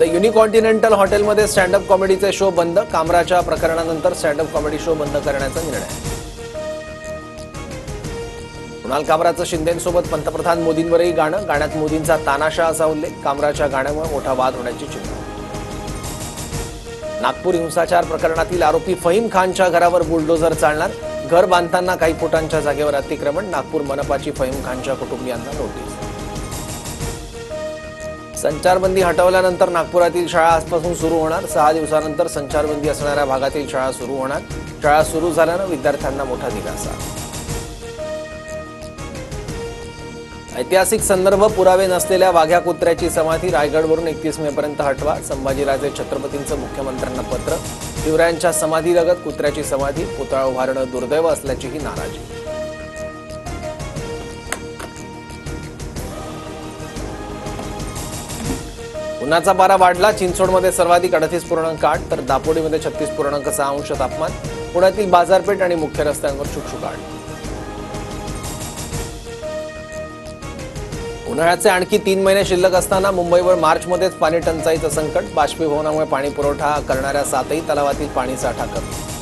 The युनिकॉन्टिनेंटल हॉटेलमध्ये stand up कॉमेडीचे show बंद. कामराच्या प्रकरणानंतर स्टँडअप कॉमेडी शो बंद करण्याचा निर्णय. कुणाल कामराचं शिंदेंसोबत पंतप्रधान मोदींवरही गाणं. गाण्यात मोदींचा तानाशा असा उल्लेख. कामराच्या गाण्यामुळे मोठा वाद होण्याची चिंता. नागपूर हिंसाचार प्रकरणातील आरोपी फहीम खानच्या घरावर बुलडोझर चालणार. घर बांधताना काही फुटांच्या जागेवर अतिक्रमण. नागपूर मनपाची फहीम खानच्या कुटुंबियांना नोटीस. संचारबंदी हटवल्यानंतर नागपुरातील शाळा आजपासून सुरू होणार. 6 दिवसानंतर संचारबंदी असणाऱ्या भागातील शाळा सुरू होणार. शाळा सुरू झाल्यानं विद्यार्थ्यांना मोठा दिलासा. ऐतिहासिक संदर्भ पुरावे नसलेल्या वाघ्या कुत्र्याची समाधी रायगडवरून 31 मे पर्यंत हटवा. संभाजीराजे छत्रपतींचं मुख्यमंत्र्यांना पत्र. शिवरायांच्या समाधीलगत कुत्र्याची समाधी. पुतळा उभारणं दुर्दैव असल्याचीही नाराजी. उन्हाचा पारा वाढला. चिंचवडमध्ये सर्वाधिक 38.8 तर दापोडीमध्ये 36.6 अंश तापमान. पुण्यातील बाजारपेठ आणि मुख्य रस्त्यांवर शुकशुकाट. उन्हाळ्याचे आणखी 3 महिने शिल्लक असताना मुंबईवर मार्चमध्येच पाणी टंचाईचं संकट. बाष्पीभवनामुळे पाणी पुरवठा करणाऱ्या 7ही तलावातील पाणी साठा कमी.